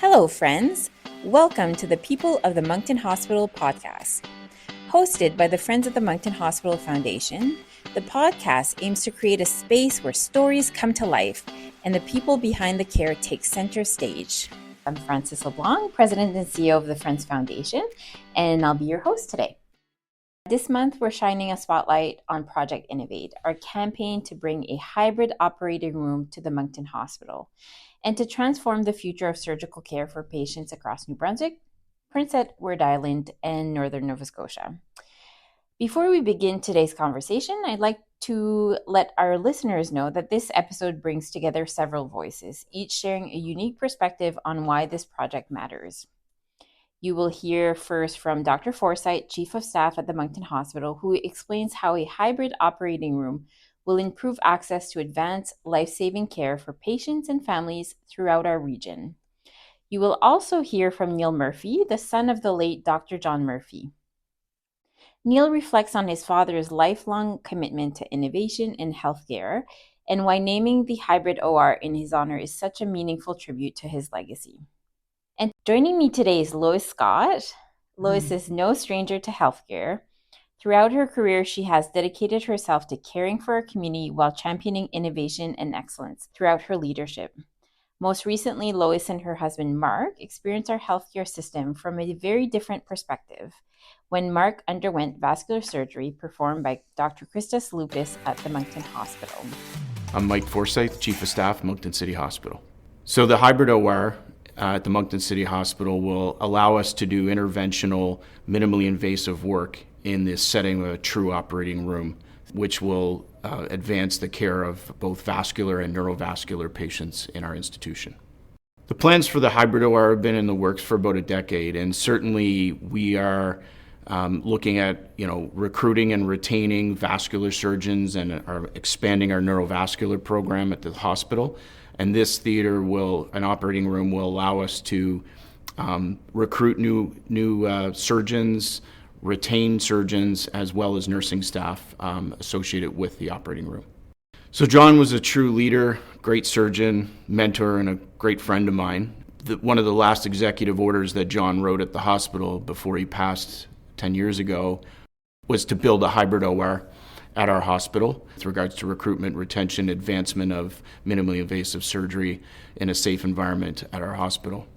Hello, friends. Welcome to the People of the Moncton Hospital podcast. Hosted by the Friends of the Moncton Hospital Foundation, the podcast aims to create a space where stories come to life and the people behind the care take center stage. I'm Frances LeBlanc, President and CEO of the Friends Foundation, and I'll be your host today. This month, we're shining a spotlight on Project Innovate, our campaign to bring a hybrid operating room to the Moncton Hospital and to transform the future of surgical care for patients across New Brunswick, Prince Edward Island, and Northern Nova Scotia. Before we begin today's conversation, I'd like to let our listeners know that this episode brings together several voices, each sharing a unique perspective on why this project matters. You will hear first from Dr. Forsythe, Chief of Staff at the Moncton Hospital, who explains how a hybrid operating room will improve access to advanced life-saving care for patients and families throughout our region. You will also hear from Neil Murphy, the son of the late Dr. John Murphy. Neil reflects on his father's lifelong commitment to innovation in healthcare and why naming the hybrid OR in his honor is such a meaningful tribute to his legacy. And joining me today is Lois Scott. Lois is no stranger to healthcare. Throughout her career, she has dedicated herself to caring for her community while championing innovation and excellence throughout her leadership. Most recently, Lois and her husband, Mark, experienced our healthcare system from a very different perspective when Mark underwent vascular surgery performed by Dr. Christos Lupis at the Moncton Hospital. I'm Mike Forsythe, Chief of Staff, Moncton City Hospital. So the hybrid OR at the Moncton City Hospital will allow us to do interventional, minimally invasive work in this setting of a true operating room, which will advance the care of both vascular and neurovascular patients in our institution. The plans for the hybrid OR have been in the works for about a decade, and certainly we are looking at recruiting and retaining vascular surgeons and are expanding our neurovascular program at the hospital. And this an operating room will allow us to recruit new surgeons, retain surgeons, as well as nursing staff associated with the operating room. So John was a true leader, great surgeon, mentor, and a great friend of mine. One of the last executive orders that John wrote at the hospital before he passed 10 years ago was to build a hybrid OR at our hospital with regards to recruitment, retention, advancement of minimally invasive surgery in a safe environment at our hospital.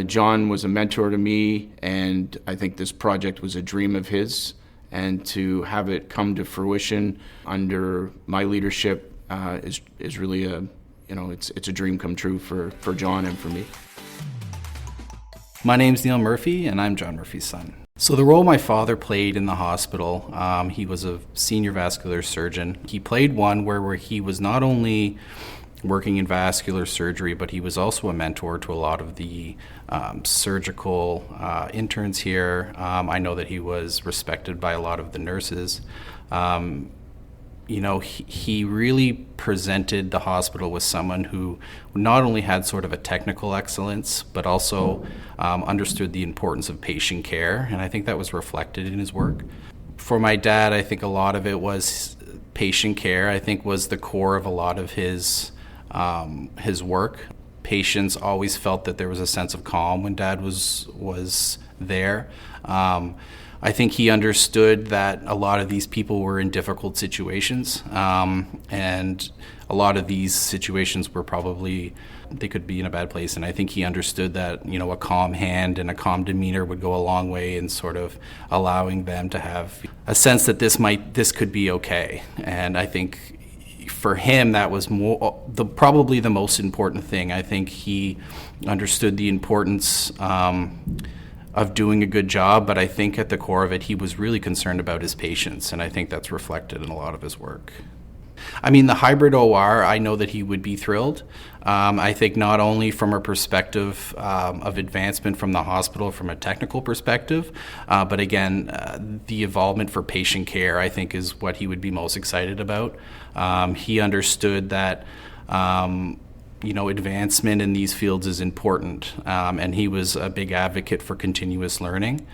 John was a mentor to me, and I think this project was a dream of his, and to have it come to fruition under my leadership is really it's a dream come true for John and for me. My name's Neil Murphy, and I'm John Murphy's son. So the role my father played in the hospital, he was a senior vascular surgeon. He played one where he was not only working in vascular surgery, but he was also a mentor to a lot of the surgical interns here. I know that he was respected by a lot of the nurses. He really presented the hospital with someone who not only had sort of a technical excellence, but also understood the importance of patient care, and I think that was reflected in his work. For my dad, I think a lot of it was patient care, I think was the core of a lot of his work. Patients always felt that there was a sense of calm when Dad was there. I think he understood that a lot of these people were in difficult situations, and a lot of these situations were they could be in a bad place. And I think he understood that, a calm hand and a calm demeanor would go a long way in sort of allowing them to have a sense that this could be okay. And I think for him, that was probably the most important thing. I think he understood the importance of doing a good job, but I think at the core of it, he was really concerned about his patients, and I think that's reflected in a lot of his work. I mean, the hybrid OR, I know that he would be thrilled. I think not only from a perspective of advancement from the hospital from a technical perspective, but again, the involvement for patient care, I think, is what he would be most excited about. He understood that advancement in these fields is important, and he was a big advocate for continuous learning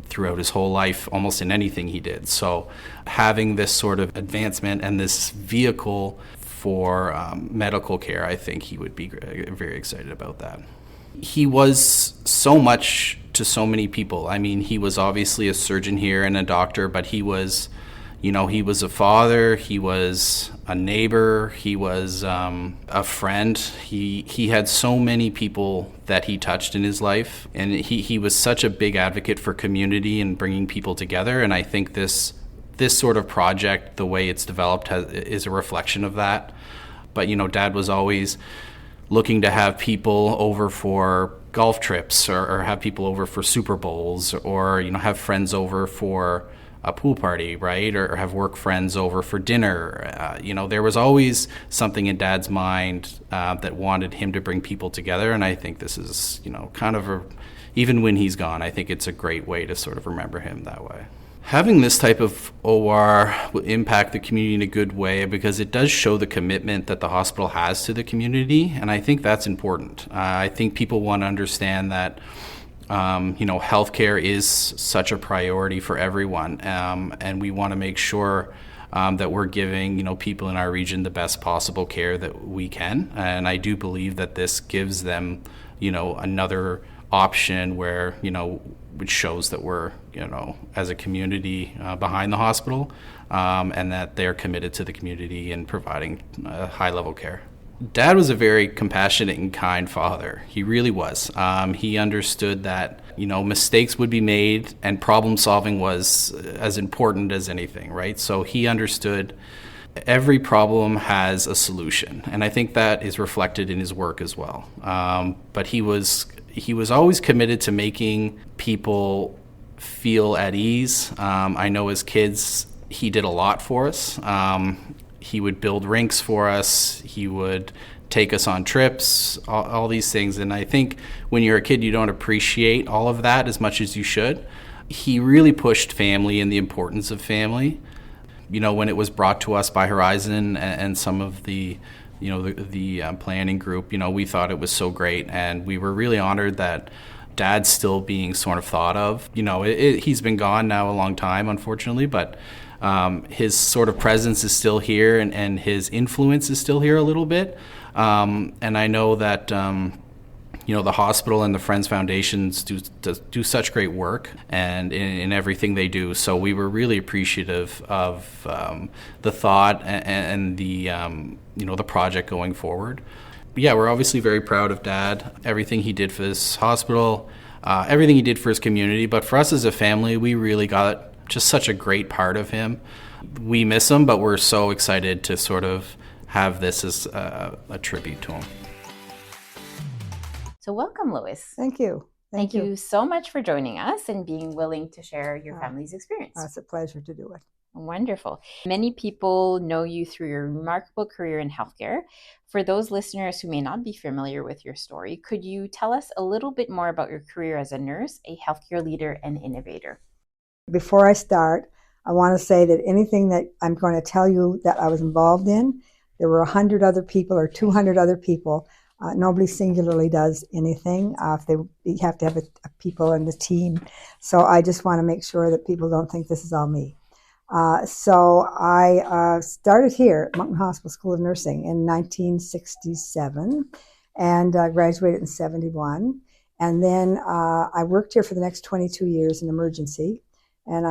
throughout his whole life, almost in anything he did. So having this sort of advancement and this vehicle for medical care, I think he would be very excited about that. He was so much to so many people. I mean, he was obviously a surgeon here and a doctor, but he was, he was a father, he was a neighbor, he was a friend. He had so many people that he touched in his life, and he was such a big advocate for community and bringing people together. And I think this sort of project, the way it's developed, is a reflection of that. But, Dad was always looking to have people over for golf trips or have people over for Super Bowls or, have friends over for a pool party, right? Or have work friends over for dinner. There was always something in Dad's mind that wanted him to bring people together. And I think this is, kind of even when he's gone, I think it's a great way to sort of remember him that way. Having this type of OR will impact the community in a good way because it does show the commitment that the hospital has to the community, and I think that's important. I think people want to understand that healthcare is such a priority for everyone, and we want to make sure that we're giving people in our region the best possible care that we can. And I do believe that this gives them another option where which shows that we're, as a community behind the hospital, and that they're committed to the community and providing high-level care. Dad was a very compassionate and kind father. He really was. He understood that, mistakes would be made and problem solving was as important as anything, right? So he understood every problem has a solution, and I think that is reflected in his work as well. But he was always committed to making people feel at ease. I know as kids, he did a lot for us. He would build rinks for us. He would take us on trips, all these things. And I think when you're a kid, you don't appreciate all of that as much as you should. He really pushed family and the importance of family. When it was brought to us by Horizon and some of the planning group, we thought it was so great, and we were really honored that Dad's still being sort of thought of. He's been gone now a long time, unfortunately, but his sort of presence is still here, and his influence is still here a little bit. And I know that the hospital and the Friends Foundations do such great work and in everything they do. So we were really appreciative of the thought and the the project going forward. But yeah, we're obviously very proud of Dad, everything he did for this hospital, everything he did for his community. But for us as a family, we really got just such a great part of him. We miss him, but we're so excited to sort of have this as a tribute to him. So welcome, Lois. Thank you. Thank you so much for joining us and being willing to share your family's experience. It's a pleasure to do it. Wonderful. Many people know you through your remarkable career in healthcare. For those listeners who may not be familiar with your story, could you tell us a little bit more about your career as a nurse, a healthcare leader, and innovator? Before I start, I want to say that anything that I'm going to tell you that I was involved in, there were 100 other people or 200 other people. Nobody singularly does anything. You have to have a people in the team. So I just want to make sure that people don't think this is all me. So I started here at Moncton Hospital School of Nursing in 1967 and graduated in 71. And then I worked here for the next 22 years in emergency. And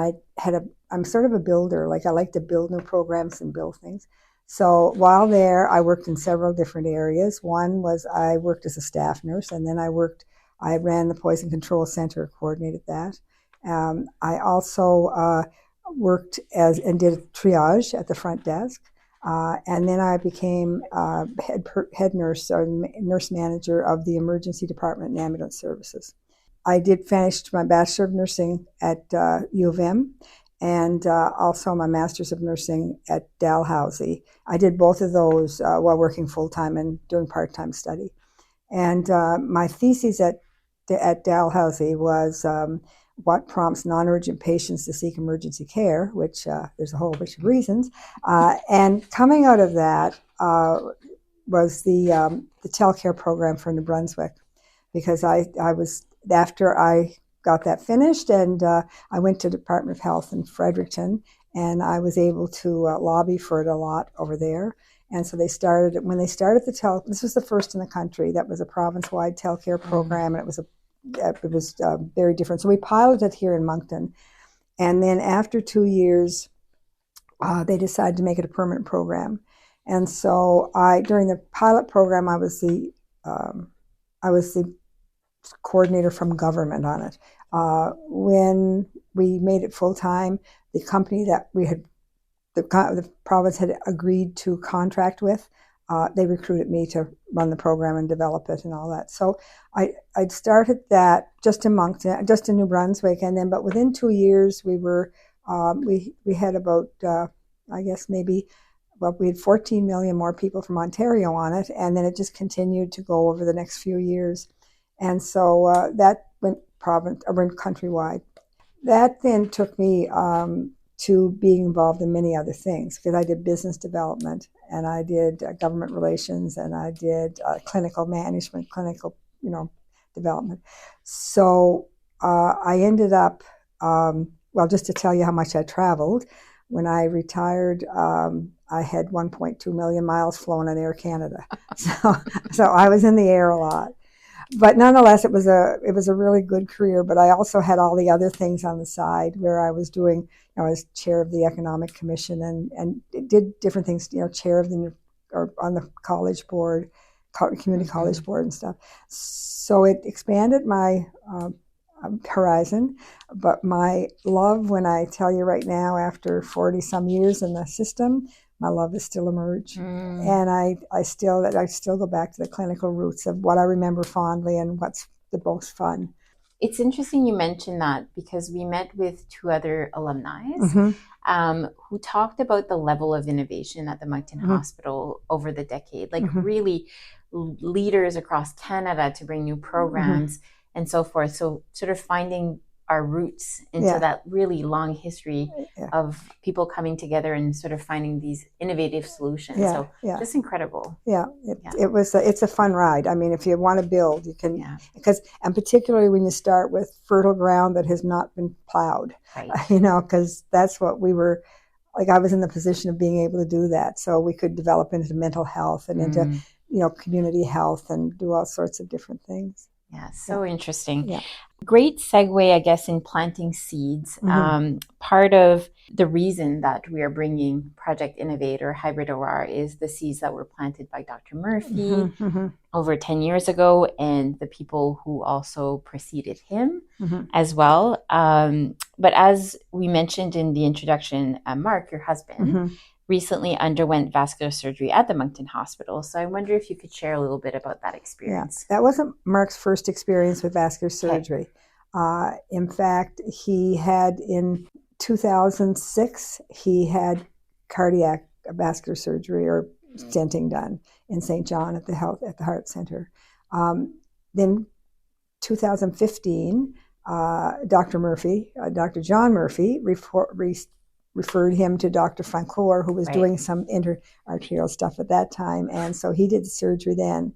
I'm sort of a builder. I like to build new programs and build things. So while there, I worked in several different areas. One was I worked as a staff nurse, and then I ran the Poison Control Center, coordinated that. I also worked and did triage at the front desk. And then I became head nurse or nurse manager of the emergency department and ambulance services. I finished my Bachelor of Nursing at U of M and also my Master's of Nursing at Dalhousie. I did both of those while working full-time and doing part-time study. And my thesis at Dalhousie was what prompts non-urgent patients to seek emergency care, which there's a whole bunch of reasons. And coming out of that was the TelCare program for New Brunswick, because I was, after I got that finished, and I went to Department of Health in Fredericton, and I was able to lobby for it a lot over there. And so when they started this was the first in the country that was a province-wide telecare program, and it was very different. So we piloted here in Moncton, and then after 2 years, they decided to make it a permanent program. And so during the pilot program, I was the coordinator from government on it. When we made it full time, the company that the province had agreed to contract with, they recruited me to run the program and develop it and all that. So I'd started that just in Moncton, just in New Brunswick, but within 2 years we had about I guess maybe. Well, we had 14 million more people from Ontario on it, and then it just continued to go over the next few years. And so that went countrywide. That then took me to being involved in many other things, because I did business development, and I did government relations, and I did clinical management, clinical development. So I ended up, just to tell you how much I traveled, when I retired, I had 1.2 million miles flown on Air Canada. So I was in the air a lot. But nonetheless, it was a really good career. But I also had all the other things on the side where I was doing, I was chair of the Economic Commission and did different things, chair of or on the college board, community college board and stuff. So it expanded my horizon. But my love, when I tell you right now, after 40 some years in the system, my love is still emerged. And I still go back to the clinical roots of what I remember fondly and what's the most fun. It's interesting you mentioned that, because we met with 2 other alumni who talked about the level of innovation at the Moncton Hospital over the decade, really leaders across Canada to bring new programs and so forth. So sort of finding our roots into that really long history of people coming together and sort of finding these innovative solutions. Just incredible. It's a fun ride. I mean, if you want to build, you can, and particularly when you start with fertile ground that has not been plowed, because that's what we were, I was in the position of being able to do that. So we could develop into mental health and into, community health and do all sorts of different things. Yeah, so interesting. Yeah. Great segue, I guess, in planting seeds. Part of the reason that we are bringing Project Innovate or Hybrid OR is the seeds that were planted by Dr. Murphy over 10 years ago, and the people who also preceded him as well. But as we mentioned in the introduction, Mark, your husband, recently underwent vascular surgery at the Moncton Hospital. So I wonder if you could share a little bit about that experience. Yeah, that wasn't Mark's first experience with vascular surgery. In fact, he had in 2006, he had cardiac vascular surgery or stenting done in St. John at the Heart Center. Then 2015, Dr. John Murphy, referred him to Dr. Francoeur, who was doing some interarterial stuff at that time, and so he did the surgery then.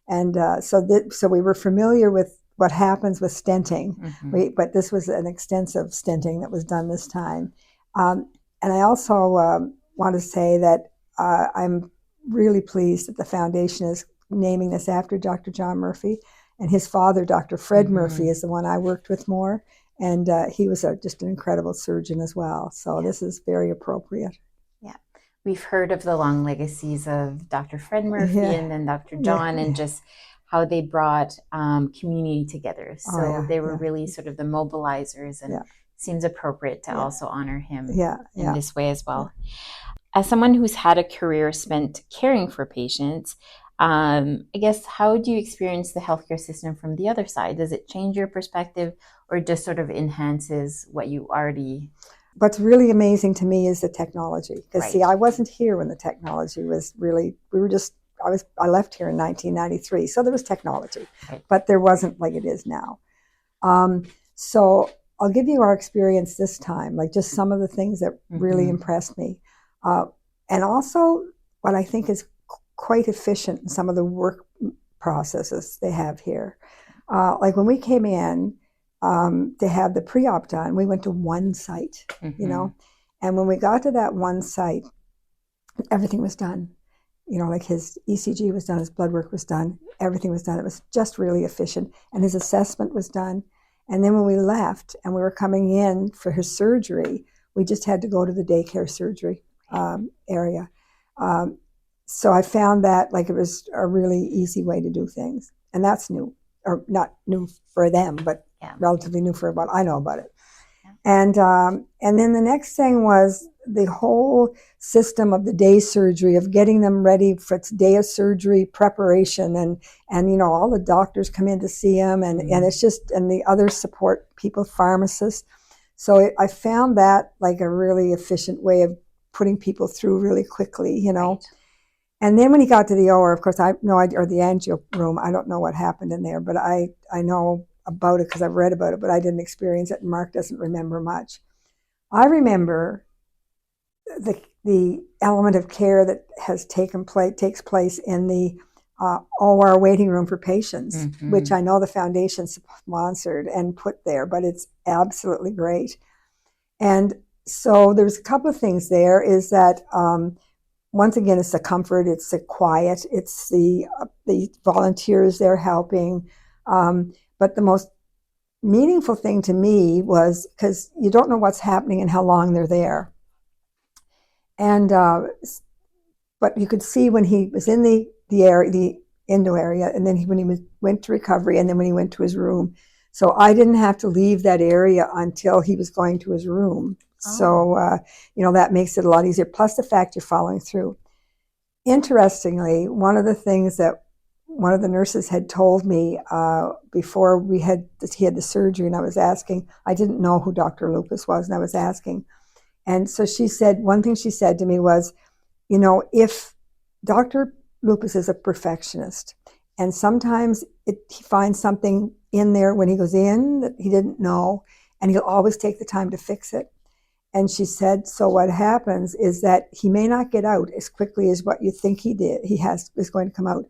And so we were familiar with what happens with stenting, but this was an extensive stenting that was done this time. And I also want to say that I'm really pleased that the foundation is naming this after Dr. John Murphy, and his father, Dr. Fred Murphy, is the one I worked with more. And he was just an incredible surgeon as well. So this is very appropriate. Yeah. We've heard of the long legacies of Dr. Fred Murphy and then Dr. John and just how they brought community together. So they were really sort of the mobilizers, and it seems appropriate to also honor him in this way as well. As someone who's had a career spent caring for patients, I guess, how do you experience the healthcare system from the other side? Does it change your perspective, or just sort of enhances what you already... What's really amazing to me is the technology. Because, see, I wasn't here when the technology was really... I left here in 1993, so there was technology. But there wasn't like it is now. So I'll give you our experience this time, like just some of the things that really impressed me. And also what I think is quite efficient in some of the work processes they have here. Like when we came in to have the pre-op done, we went to one site, and when we got to that one site, everything was done. like his ECG was done, his blood work was done, everything was done. It was just really efficient. And his assessment was done. And then when we left and we were coming in for his surgery, we just had to go to the daycare surgery area. So I found that like it was a really easy way to do things. And that's new, or not new for them, but relatively new for what I know about it. Yeah. And then the next thing was the whole system of the day surgery, of getting them ready for its day of surgery preparation, and all the doctors come in to see him, and it's just, and the other support people, pharmacists. So I found that like a really efficient way of putting people through really quickly, Right. And then when he got to the OR, of course, I have no idea, or the angio room, I don't know what happened in there, but I know about it because I've read about it, but I didn't experience it, and Mark doesn't remember much. I remember the element of care that has takes place in the OR waiting room for patients, which I know the foundation sponsored and put there, but it's absolutely great. And so there's a couple of things there, is that once again, it's the comfort, it's the quiet, it's the volunteers there helping. But the most meaningful thing to me was, because you don't know what's happening and how long they're there. And but you could see when he was in the area, the endo area, and then when he went to recovery, and then when he went to his room. So I didn't have to leave that area until he was going to his room. Oh. So, that makes it a lot easier. Plus the fact you're following through. Interestingly, one of the things that one of the nurses had told me before he had the surgery, and I was asking, I didn't know who Dr. Lupus was, and I was asking. And so she said, one thing she said to me was, if Dr. Lupus is a perfectionist, and sometimes he finds something in there when he goes in that he didn't know, and he'll always take the time to fix it. And she said, so what happens is that he may not get out as quickly as what you think is going to come out.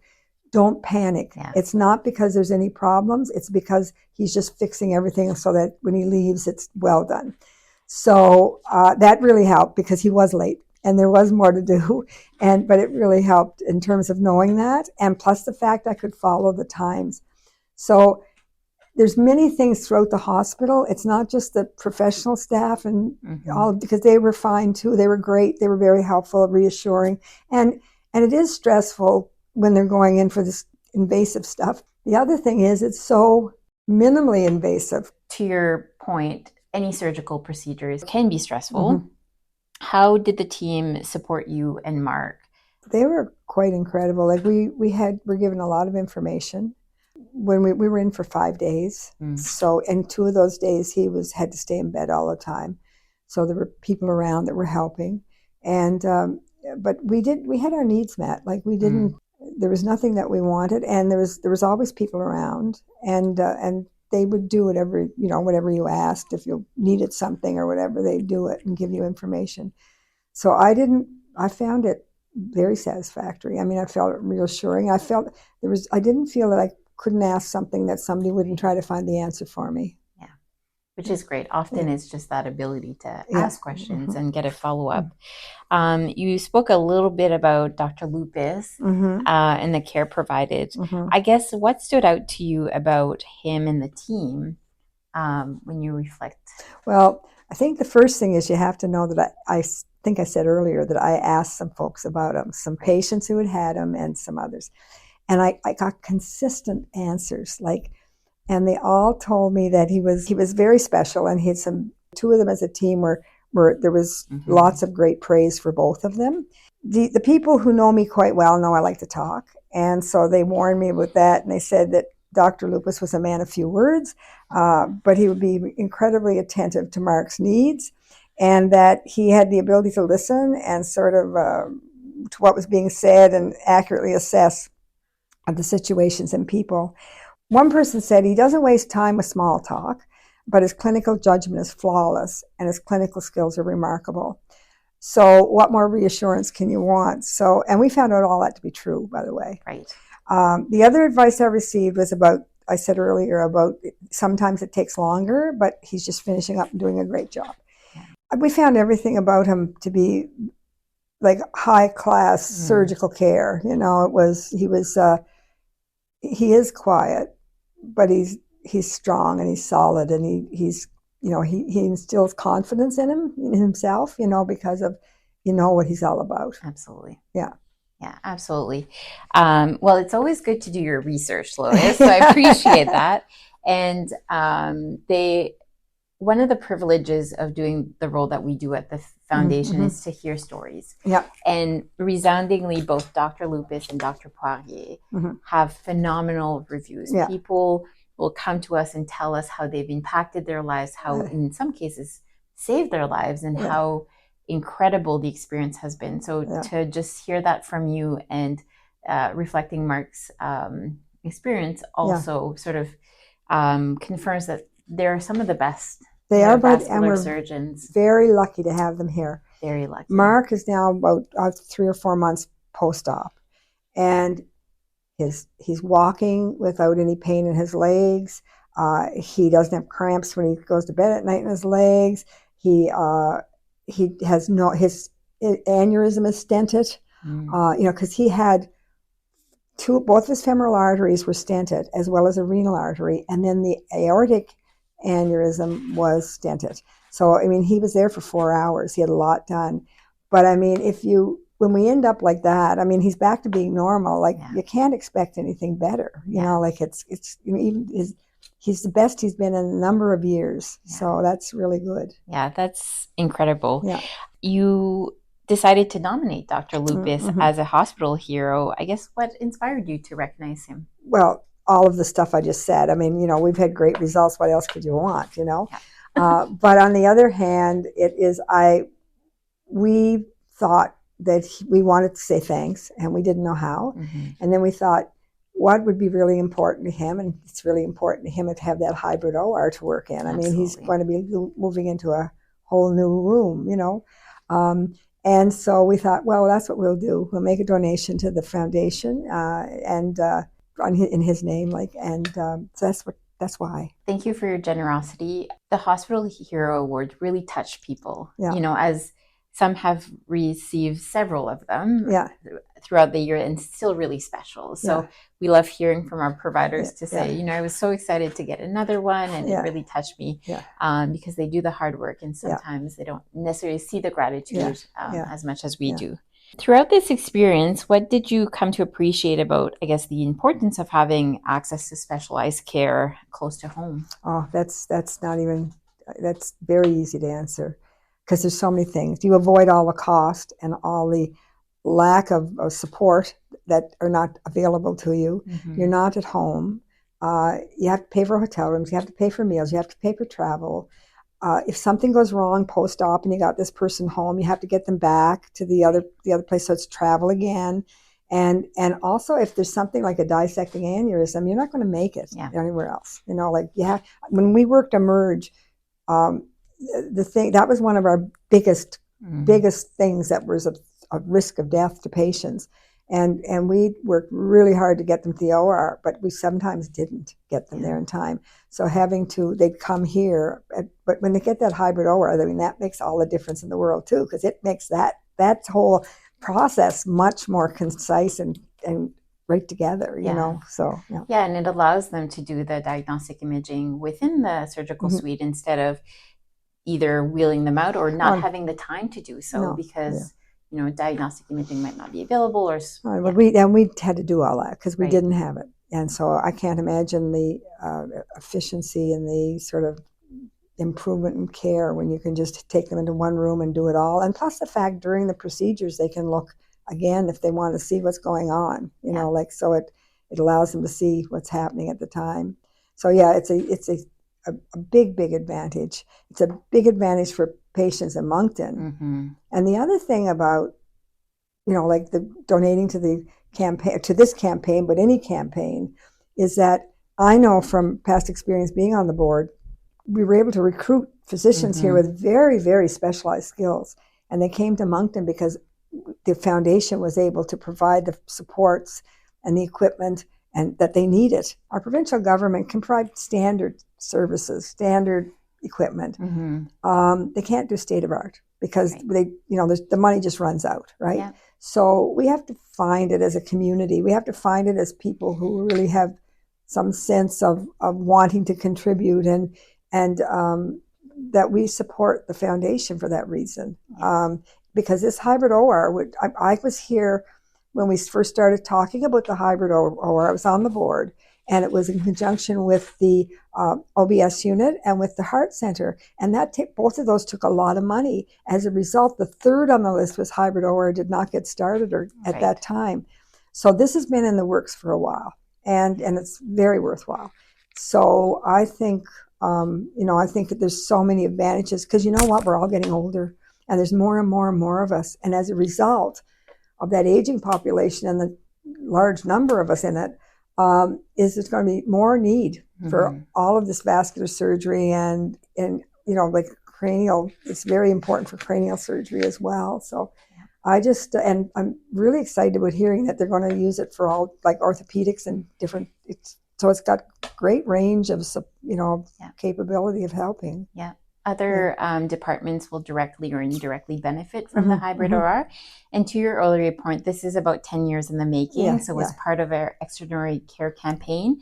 Don't panic. Yeah. It's not because there's any problems. It's because he's just fixing everything so that when he leaves, it's well done. So that really helped, because he was late and there was more to do. But it really helped in terms of knowing that. And plus the fact I could follow the times. So there's many things throughout the hospital. It's not just the professional staff and all, because they were fine too. They were great. They were very helpful, reassuring. And it is stressful when they're going in for this invasive stuff. The other thing is, it's so minimally invasive. To your point, any surgical procedures can be stressful. How did the team support you and Mark? They were quite incredible. Like we're given a lot of information. When we were in for 5 days. So, and 2 of those days he had to stay in bed all the time. So there were people around that were helping. And, but we had our needs met. Like there was nothing that we wanted. And there was always people around, and they would do whatever you asked. If you needed something or whatever, they'd do it and give you information. So I found it very satisfactory. I mean, I felt it reassuring. I didn't feel that I couldn't ask something that somebody wouldn't try to find the answer for me. Yeah, which is great. Often it's just that ability to ask questions and get a follow-up. You spoke a little bit about Dr. Lupus and the care provided. I guess what stood out to you about him and the team when you reflect? Well, I think the first thing is you have to know that I think I said earlier that I asked some folks about him, some patients who had him and some others. And I got consistent answers, and they all told me that he was very special, and he had 2 of them as a team where there was lots of great praise for both of them. The people who know me quite well know I like to talk, and so they warned me about that, and they said that Dr. Lupus was a man of few words, but he would be incredibly attentive to Mark's needs, and that he had the ability to listen and sort of to what was being said and accurately assess of the situations and people. One person said he doesn't waste time with small talk, but his clinical judgment is flawless and his clinical skills are remarkable. So what more reassurance can you want? So, and we found out all that to be true, by the way. Right. The other advice I received was I said earlier about sometimes it takes longer, but he's just finishing up and doing a great job. Yeah. We found everything about him to be like high class surgical care. You know, he is quiet, but he's strong and he's solid, and he's he instills confidence in himself, because of what he's all about. Absolutely. Yeah. Yeah, absolutely. Well, it's always good to do your research, Lois, so I appreciate that. And one of the privileges of doing the role that we do at the foundation is to hear stories. Yeah. And resoundingly, both Dr. Lupus and Dr. Poirier have phenomenal reviews. Yeah. People will come to us and tell us how they've impacted their lives, how in some cases saved their lives, and how incredible the experience has been. So to just hear that from you, and reflecting Mark's experience also sort of confirms that they're some of the best vascular surgeons. Very lucky to have them here. Very lucky. Mark is now about 3 or 4 months post-op, and he's walking without any pain in his legs. He doesn't have cramps when he goes to bed at night in his legs. He has his aneurysm is stented, because he had both his femoral arteries were stented, as well as a renal artery, and then the aortic aneurysm was stented. So, I mean, he was there for 4 hours. He had a lot done. But, I mean, when we end up like that, I mean, he's back to being normal. Like, you can't expect anything better. You know, like he's the best he's been in a number of years. Yeah. So that's really good. Yeah, that's incredible. Yeah. You decided to nominate Dr. Lupus as a hospital hero. I guess what inspired you to recognize him? Well, all of the stuff I just said. I mean, we've had great results. What else could you want, Yeah. But on the other hand, we thought that we wanted to say thanks, and we didn't know how. And then we thought, what would be really important to him? And it's really important to him to have that hybrid OR to work in. I mean, he's going to be moving into a whole new room, and so we thought, well, that's what we'll do. We'll make a donation to the foundation, and in his name, so that's why. Thank you for your generosity. The Hospital Hero Award really touched people. Yeah. As some have received several of them throughout the year, and still really special. So we love hearing from our providers to say, I was so excited to get another one, and it really touched me because they do the hard work, and sometimes they don't necessarily see the gratitude as much as we do. Throughout this experience, what did you come to appreciate about, I guess, the importance of having access to specialized care close to home? Oh, that's very easy to answer, because there's so many things. You avoid all the cost and all the lack of support that are not available to you. You're not at home. You have to pay for hotel rooms. You have to pay for meals. You have to pay for travel. If something goes wrong post-op and you got this person home, you have to get them back to the other place, so it's travel again. And also, if there's something like a dissecting aneurysm, you're not going to make it anywhere else. When we worked Emerge, that was one of our biggest things that was a risk of death to patients. And we worked really hard to get them to the OR, but we sometimes didn't get them there in time. So they'd come here, but when they get that hybrid OR, I mean, that makes all the difference in the world too, because it makes that whole process much more concise and right together, so. Yeah, and it allows them to do the diagnostic imaging within the surgical suite instead of either wheeling them out or not having the time to do so because diagnostic imaging might not be available, or we had to do all that because we didn't have it, and so I can't imagine the efficiency and the sort of improvement in care when you can just take them into one room and do it all. And plus the fact during the procedures they can look again if they want to see what's going on, so it allows them to see what's happening at the time. So it's a big advantage. It's a big advantage for patients in Moncton. And the other thing about, the donating to the campaign, to this campaign, but any campaign, is that I know from past experience being on the board, we were able to recruit physicians here with very, very specialized skills. And they came to Moncton because the foundation was able to provide the supports and the equipment and that they needed. Our provincial government can provide standard services, standard equipment. They can't do state of art. because Right. the money just runs out, right? Yeah. So we have to find it as a community. We have to find it as people who really have some sense of wanting to contribute, and that we support the foundation for that reason. Because this hybrid OR, I was here when we first started talking about the hybrid OR. I was on the board, and it was in conjunction with the OBS unit and with the Heart Center. And both of those took a lot of money. As a result, the third on the list was hybrid OR, did not get started at that time. So this has been in the works for a while, and it's very worthwhile. So I think, I think that there's so many advantages, because you know what, we're all getting older, and there's more and more and more of us. And as a result of that aging population and the large number of us in it, there's going to be more need for all of this vascular surgery and like cranial. It's very important for cranial surgery as well. So and I'm really excited about hearing that they're going to use it for all, like, orthopedics and different. So it's got great range of capability of helping. Yeah. Other departments will directly or indirectly benefit from the hybrid OR. And to your earlier point, this is about 10 years in the making. So it was part of our extraordinary care campaign.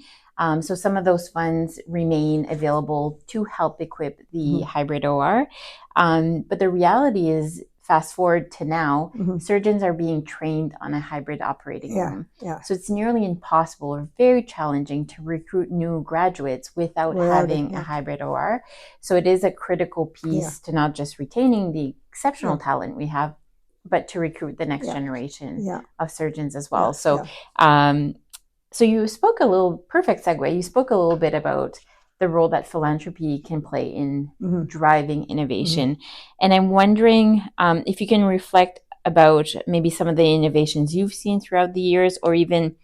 So some of those funds remain available to help equip the hybrid OR. But the reality is, fast forward to now, surgeons are being trained on a hybrid operating room. So it's nearly impossible or very challenging to recruit new graduates without having a hybrid OR. So it is a critical piece to not just retaining the exceptional talent we have, but to recruit the next generation of surgeons as well. So you spoke perfect segue, you spoke a little bit about the role that philanthropy can play in driving innovation. And I'm wondering if you can reflect about maybe some of the innovations you've seen throughout the years, or even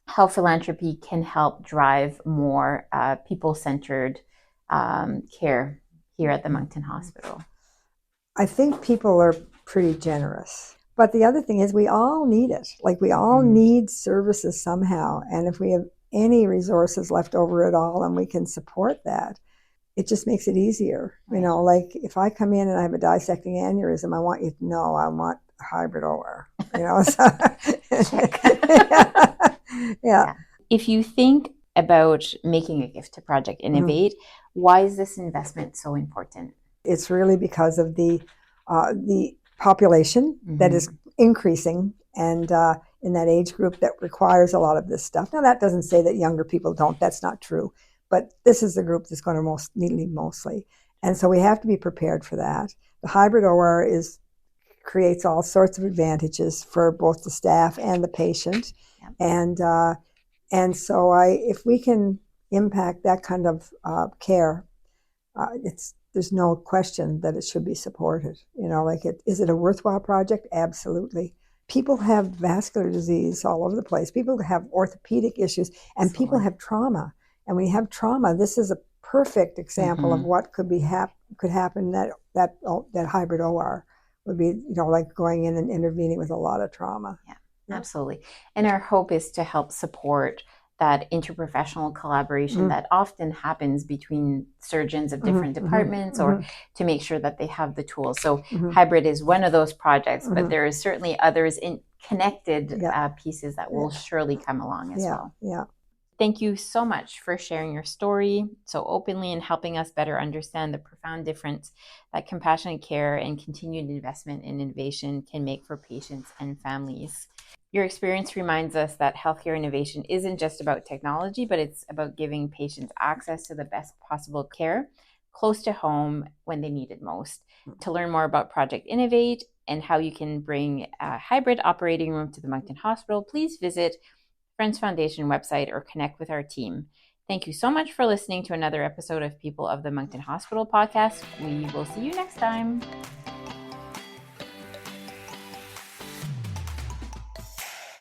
how philanthropy can help drive more people-centered care here at the Moncton Hospital. I think people are pretty generous. But the other thing is, we all need it. Like, we all need services somehow. And if we have any resources left over at all and we can support that, it just makes it easier. Like, if I come in and I have a dissecting aneurysm, I want you to know I want a hybrid OR. So, If you think about making a gift to Project Innovate, why is this investment so important? It's really because of the population that is increasing, and in that age group that requires a lot of this stuff. Now, that doesn't say that younger people don't. That's not true. But this is the group that's going to need mostly. And so we have to be prepared for that. The hybrid OR creates all sorts of advantages for both the staff and the patient. And so if we can impact that kind of care, there's no question that it should be supported. Is it a worthwhile project? Absolutely. People have vascular disease all over the place. People have orthopedic issues, and people have trauma. And when you have trauma, this is a perfect example of what could happen. That hybrid OR would be, like going in and intervening with a lot of trauma. Yeah, absolutely. And our hope is to help support that interprofessional collaboration that often happens between surgeons of different departments, or to make sure that they have the tools. So hybrid is one of those projects, but there is certainly others in connected pieces that will surely come along as well. Thank you so much for sharing your story so openly and helping us better understand the profound difference that compassionate care and continued investment in innovation can make for patients and families. Your experience reminds us that healthcare innovation isn't just about technology, but it's about giving patients access to the best possible care close to home when they need it most. To learn more about Project Innovate and how you can bring a hybrid operating room to the Moncton Hospital, please visit Friends Foundation website or connect with our team. Thank you so much for listening to another episode of People of the Moncton Hospital podcast. We will see you next time.